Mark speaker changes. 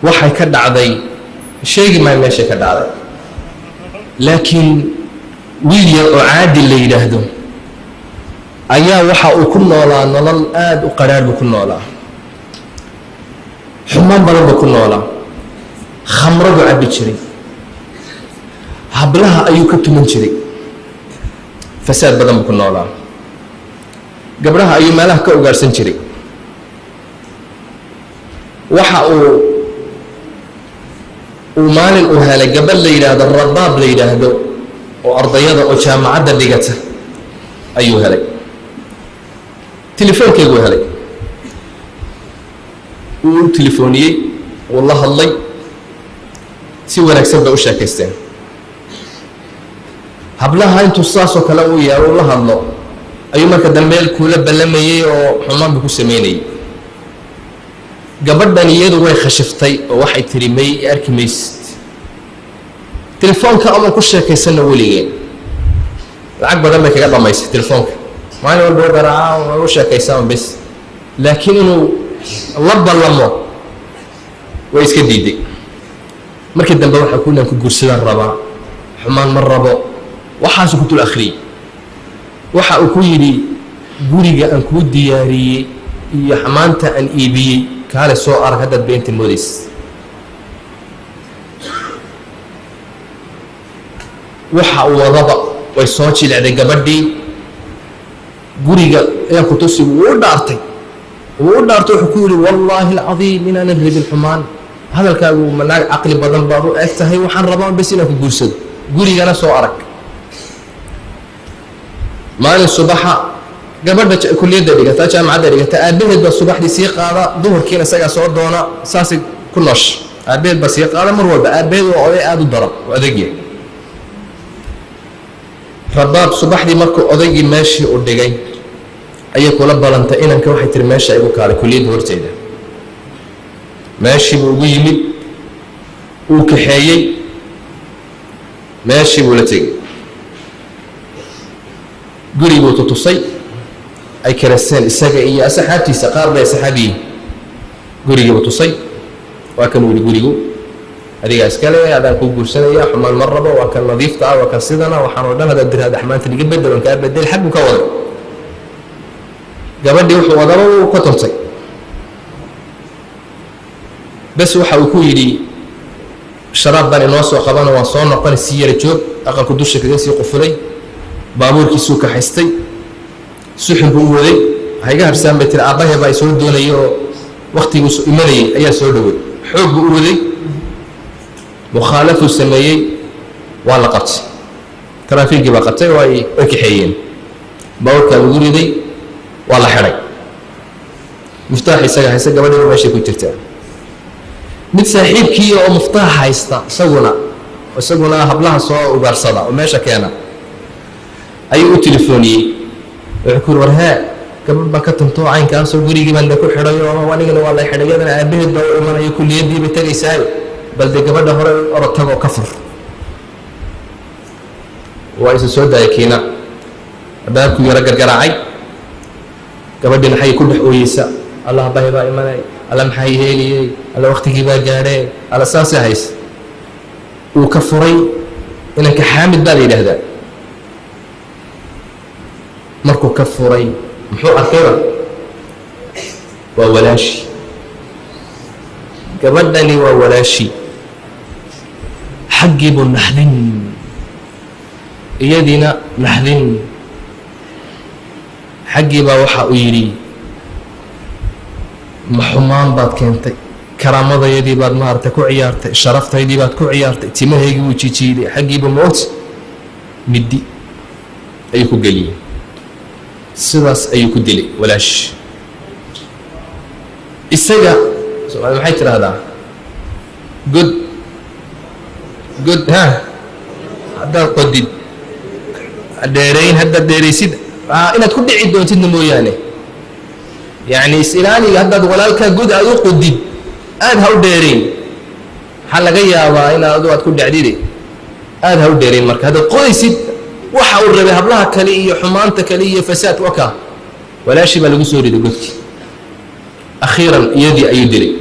Speaker 1: waxay ka dhacday sheegi maayo meeshay ka dhacday laakiin wiil yar oo caadi la yidhaahdo ayaa waxa uu ku noolaa nolol aad u qaraar buu ku noolaa xumaan badan buu ku noolaa khamradu cabbi jiray hablaha ayuu ka tuman jiray fasaad badan buu ku noolaa gabdhaha ayuu meelaha ka ugaarsan jiray waxa uu maalin uu helay gabadh la yidhaahdo rabaab la yidhaahdo oo ardayada oo jaamacadda dhigata ayuu helay telefoonkeeguu helay wuu u telefooniyey wuu la hadlay si wanaagsan bay u sheekaysteen hablaha intuu saasoo kale uu yahay uu la hadlo ayuu marka dambe kuula ballamayey oo xumaan buu ku samaynayay gabadhan iyadu way khashiftay oo waxay tiri may arki maysid telefoonka ama ku sheekaysanna weligeen lacag badan bay kaga dhamaysay telefoonka maalin walba u garaaca waa u sheekaysaan bes laakiin inuu la ballamo way iska diiday markii dambe waxaa kulan ku guursadaan rabaa xumaan ma rabo waxaasuu ku dul akhriyey waxa uu ku yidhi guriga aan kuu diyaariyey iyo xamaanta aan iibiyey kaale soo arag haddaad beenta moodays waxa uu wadaba way soo jilecday gabadhii guriga ayaan ku tusi wuu u dhaartay wuxuu ku yidhi wallaahi alcadiim inaanan rabin xumaan hadalkaagu manaag caqli badan baad u eg tahay waxaan rabaa bes inaan ku guursado gurigana soo arag maalin subaxa gabadha kulliyadda dhigata jaamacadda dhigata aabbaheed baa subaxdii sii qaada duhurkiina isagaa soo doona saasay ku noosh aabbaheed baa sii qaada mar walba aabbaheed waa oday aada u daran oo adagya rabaab subaxdii markuu odaygii meeshii u dhigay ayay kula balantay inanka waxay tiri meesha igu kaalay kulliyadda horteeda meeshii buu ugu yimid uu kaxeeyey meeshii buu la tegey guri buu tutusay ay karaseen isaga iyo asxaabtiisa qaar bay saxaabiyiin gurigii buu tusay waa kan weli gurigu adigaa iskale adaan kuu guursanaya xumaan ma rabo waa kan nadiifta ah waa kan sidana waxaan oo dhan hadaad tiraahda axmaanta liga bedelan kaa bedel xag buu ka waday gabadhii wuxuu wadaba uu ka tuntay bes waxa uu ku yidhi sharaab baan inoo soo qabana waan soo noqon sii yara joog aqalku dusha kaga sii qufulay baabuurkiisuu kaxaystay suxun buu u waday waxay iga habsaan bay tiri aabbahe baa soo doonayay oo waktiguu imanayay ayaa soo dhoway xoog buu u waday mukhaalafuu sameeyey waa la qabtay taraafiigii baa qabtay way kaxeeyeen baabuurkaa lagu riday waa la xidhay muftaax isaga haysta gabadhiina meeshay ku jirtaa mid saaxiibkii oo muftaax haysta isaguna hablaha soo ugaarsada oo meesha keena ayuu u telefooniyey wuxuu ku yidhi war hee gabadh baan ka tuntoo caynkaasoo gurigii baan ku xidhay oo anigana waa la xidhay yadana aabbaheed baa u imanayo kulliyadii bay tegaysaa bal dee gabadha hore orod tagoo ka fur waa isu soo daayay kiina albaabkuu yaro gargaraacay gabadhii maxay ku dhex ooyeysa allah aabbahay baa imanay alla maxay heeliyey alla waktigii baa gaadhee alla saasay haysa uu ka furay inanka xaamid baa la yidhaahdaa markuu ka furay muxuu arkayba waa walaashi gabadhani waa walaashi xaggii buu naxdin iyadiina naxdin xaggii baa waxa uu yidhi ma xumaan baad keentay karaamadayadii baad maaragtay ku ciyaartay sharaftaydii baad ku ciyaartay timahaygii wuu jijiiday xaggiiba moot middi ayuu ku geliyey sidaas ayuu ku dilay walaash isaga soomaalida maxay tidhaahdaa god haddaad qodid dheerayn haddaad dheeraysid inaad ku dhici doontidna mooyaane yacni is-ilaaliga haddaad walaalkaa god aad u qodid aad ha u dheerayn waxaa laga yaabaa inaad aad ku dhacdide aad ha u dheerayn marka haddaad qodaysid waxa uu rabay hablaha kale iyo xumaanta kale iyo fasaad waka walaashii baa lagu soo riday godkii akhiiran iyadii ayuu dilay